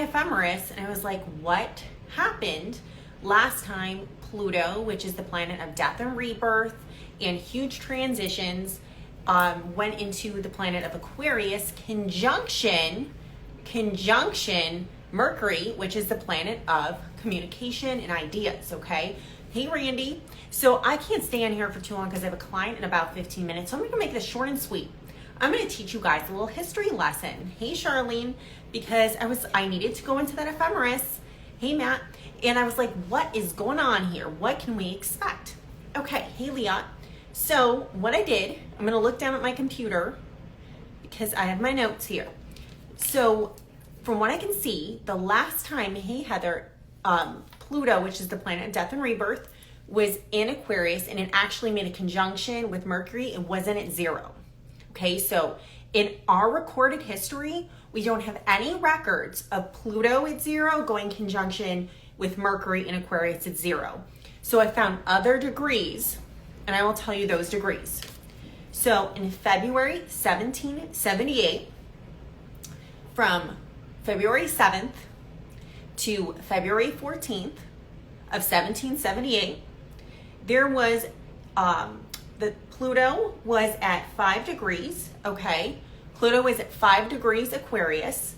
ephemeris and I was like, what happened last time Pluto, which is the planet of death and rebirth and huge transitions, went into the planet of Aquarius conjunction Mercury, which is the planet of communication and ideas, okay? Hey, Randy. So I can't stay in here for too long because I have a client in about 15 minutes. So I'm going to make this short and sweet. I'm going to teach you guys a little history lesson. Hey, Charlene, because I needed to go into that ephemeris. Hey, Matt. And I was like, what is going on here? What can we expect? Okay. Hey, Leah. So what I did, I'm going to look down at my computer because I have my notes here. So from what I can see, the last time, hey, Heather, Pluto, which is the planet of death and rebirth, was in Aquarius, and it actually made a conjunction with Mercury. It wasn't at 0. Okay, so in our recorded history, we don't have any records of Pluto at 0 going conjunction with Mercury in Aquarius at 0. So I found other degrees, and I will tell you those degrees. So in February 1778, from February 7th to February 14th of 1778, there was the Pluto was at 5 degrees, okay? Pluto was at 5 degrees Aquarius,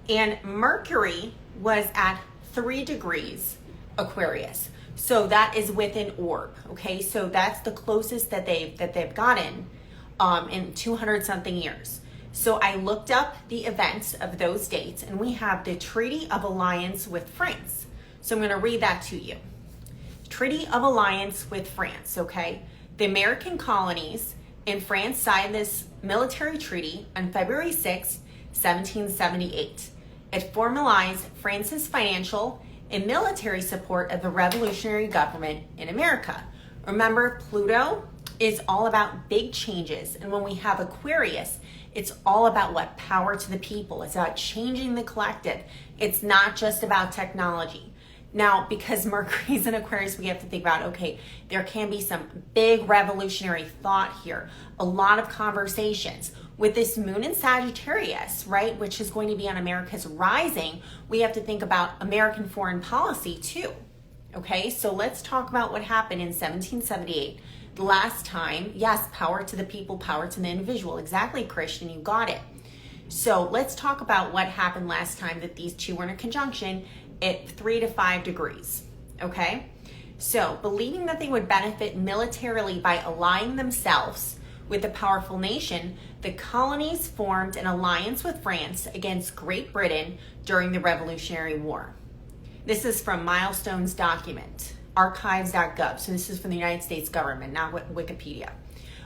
and Mercury was at 3 degrees Aquarius. So that is with an orb, okay? So that's the closest that they've gotten in 200 something years. So I looked up the events of those dates, and we have the Treaty of Alliance with France. So I'm going to read that to you. Treaty of Alliance with France, okay? The American colonies in France signed this military treaty on February 6, 1778. It formalized France's financial and military support of the revolutionary government in America. Remember, Pluto is all about big changes. And when we have Aquarius, it's all about what? Power to the people. It's about changing the collective. It's not just about technology. Now, because Mercury's in Aquarius, we have to think about, okay, there can be some big revolutionary thought here, a lot of conversations. With this moon in Sagittarius, right, which is going to be on America's rising, we have to think about American foreign policy too. Okay, so let's talk about what happened in 1778. The last time, yes, power to the people, power to the individual. Exactly, Christian, you got it. So let's talk about what happened last time that these two were in a conjunction at 3 to 5 degrees, okay? So believing that they would benefit militarily by allying themselves with a powerful nation, the colonies formed an alliance with France against Great Britain during the Revolutionary War. This is from Milestone's document, archives.gov. So this is from the United States government, not Wikipedia.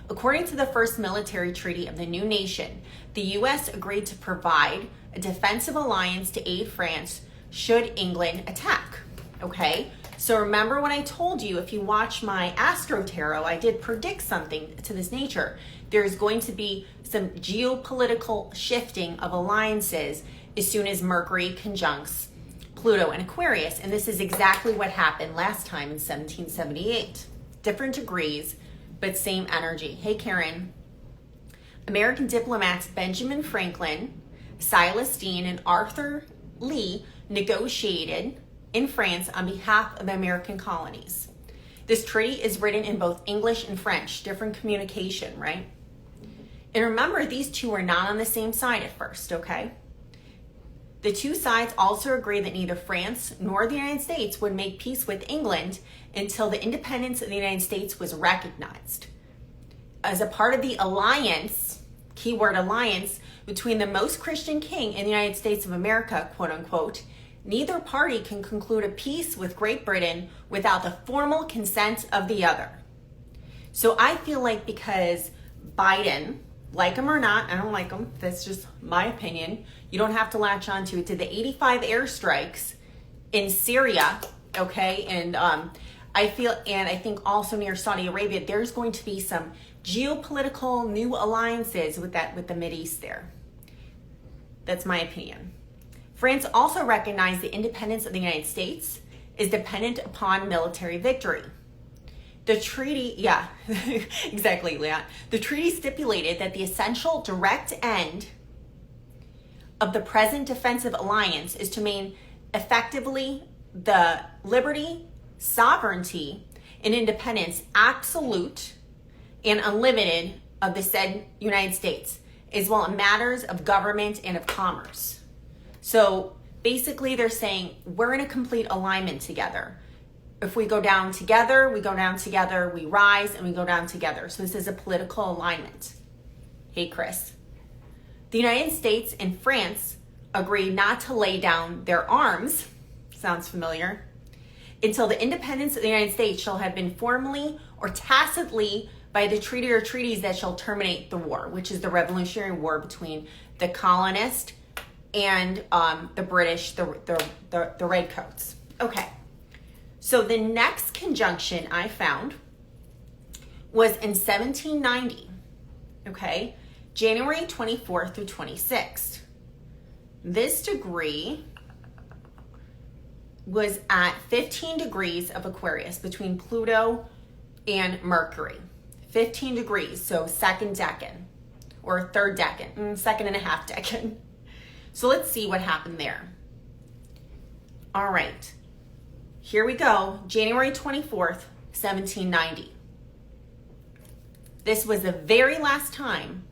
According to the first military treaty of the new nation, the U.S. agreed to provide a defensive alliance to aid France should England attack, okay? So remember when I told you, if you watch my Astro Tarot, I did predict something to this nature. There's going to be some geopolitical shifting of alliances as soon as Mercury conjuncts Pluto and Aquarius. And this is exactly what happened last time in 1778. Different degrees, but same energy. Hey, Karen. American diplomats Benjamin Franklin, Silas Deane, and Arthur Lee negotiated in France on behalf of the American colonies. This treaty is written in both English and French, different communication, right? And remember, these two are not on the same side at first, okay? The two sides also agreed that neither France nor the United States would make peace with England until the independence of the United States was recognized. As a part of the alliance, keyword alliance, between the most Christian king in the United States of America, quote unquote, neither party can conclude a peace with Great Britain without the formal consent of the other. So I feel like because Biden, like him or not, I don't like him, that's just my opinion, you don't have to latch on to it, did the 85 airstrikes in Syria, okay, and I think also near Saudi Arabia, there's going to be some geopolitical new alliances with the Mideast there. That's my opinion. France also recognized the independence of the United States is dependent upon military victory. The treaty, yeah, exactly, Leah. The treaty stipulated that the essential direct end of the present defensive alliance is to maintain effectively the liberty, sovereignty, and independence absolute and unlimited of the said United States, as well in matters of government and of commerce. So basically they're saying we're in a complete alignment together. If we go down together, we go down together, we rise and we go down together. So this is a political alignment. Hey, Chris. The United States and France agreed not to lay down their arms, sounds familiar, until the independence of the United States shall have been formally or tacitly by the treaty or treaties that shall terminate the war, which is the Revolutionary War between the colonists and the British, the Redcoats. Okay, so the next conjunction I found was in 1790, okay, January 24th through 26th. This degree was at 15 degrees of Aquarius between Pluto and Mercury. 15 degrees, so second decan or third decan, second and a half decan. So let's see what happened there. All right, here we go, January 24th, 1790. This was the very last time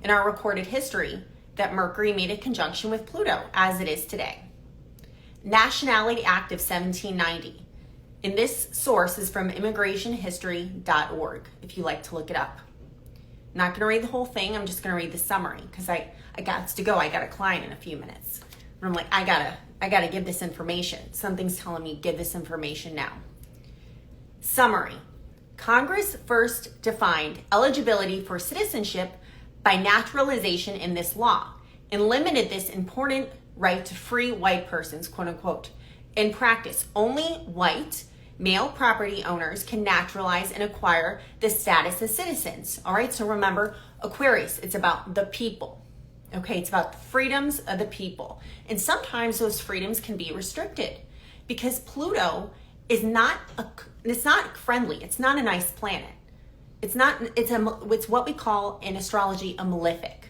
in our recorded history that Mercury made a conjunction with Pluto, as it is today. Nationality Act of 1790. And this source is from immigrationhistory.org, if you like to look it up. I'm not going to read the whole thing. I'm just going to read the summary because I got to go. I got a client in a few minutes. And I'm like, I gotta give this information. Something's telling me give this information now. Summary. Congress first defined eligibility for citizenship by naturalization in this law and limited this important right to free white persons, quote unquote. In practice, only white male property owners can naturalize and acquire the status of citizens. All right, so remember, Aquarius, it's about the people. Okay, it's about the freedoms of the people. And sometimes those freedoms can be restricted because Pluto is it's not friendly. It's not a nice planet. It's what we call in astrology a malefic.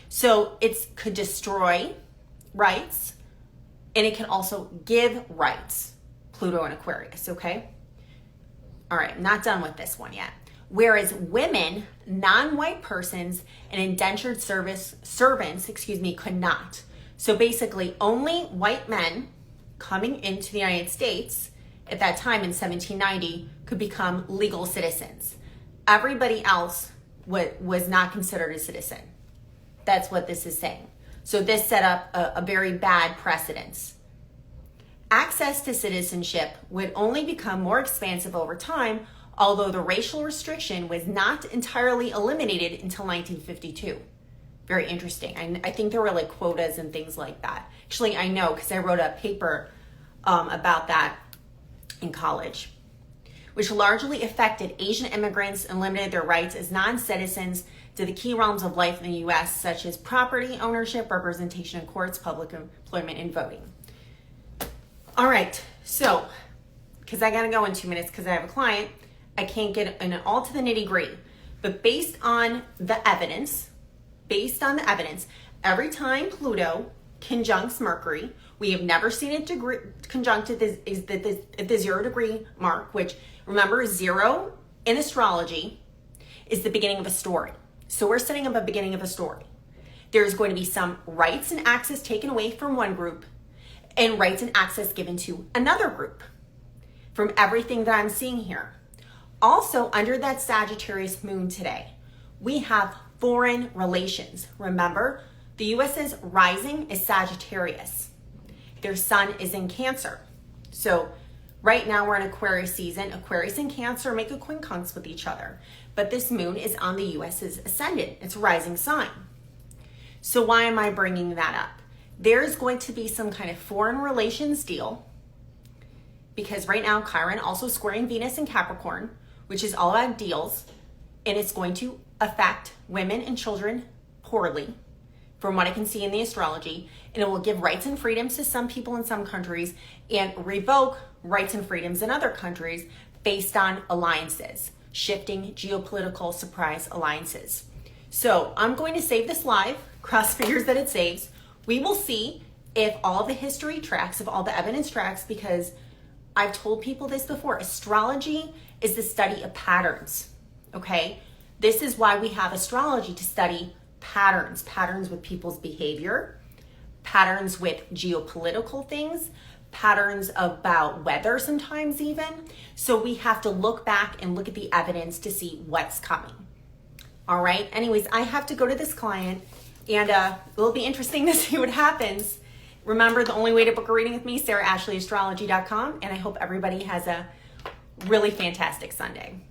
So it could destroy rights and it can also give rights. Pluto and Aquarius, okay? All right, not done with this one yet. Whereas women, non-white persons, and indentured servants, could not. So basically, only white men coming into the United States at that time in 1790 could become legal citizens. Everybody else was not considered a citizen. That's what this is saying. So this set up a very bad precedence. Access to citizenship would only become more expansive over time, although the racial restriction was not entirely eliminated until 1952. Very interesting. I think there were like quotas and things like that. Actually, I know because I wrote a paper about that in college, which largely affected Asian immigrants and limited their rights as non-citizens to the key realms of life in the U.S., such as property ownership, representation in courts, public employment, and voting. All right, so, because I gotta go in 2 minutes because I have a client, I can't get in all to the nitty-gritty, but based on the evidence, every time Pluto conjuncts Mercury, we have never seen it conjunct at the 0 degree mark, which, remember, 0 in astrology is the beginning of a story. So we're setting up a beginning of a story. There's going to be some rights and access taken away from one group and rights and access given to another group from everything that I'm seeing here. Also, under that Sagittarius moon today, we have foreign relations. Remember, the U.S.'s rising is Sagittarius. Their sun is in Cancer. So right now we're in Aquarius season. Aquarius and Cancer make a quincunx with each other. But this moon is on the U.S.'s ascendant. It's a rising sign. So why am I bringing that up? There's going to be some kind of foreign relations deal because right now Chiron also squaring Venus in Capricorn, which is all about deals, and it's going to affect women and children poorly from what I can see in the astrology, and it will give rights and freedoms to some people in some countries and revoke rights and freedoms in other countries based on alliances, shifting geopolitical surprise alliances. So I'm going to save this live, cross fingers that it saves. We will see if all the history tracks, if all the evidence tracks, because I've told people this before. Astrology is the study of patterns, okay? This is why we have astrology, to study patterns with people's behavior, patterns with geopolitical things, patterns about weather sometimes even. So we have to look back and look at the evidence to see what's coming. All right. Anyways, I have to go to this client, and it'll be interesting to see what happens. Remember, the only way to book a reading with me, SarahAshleyAstrology.com, and I hope everybody has a really fantastic Sunday.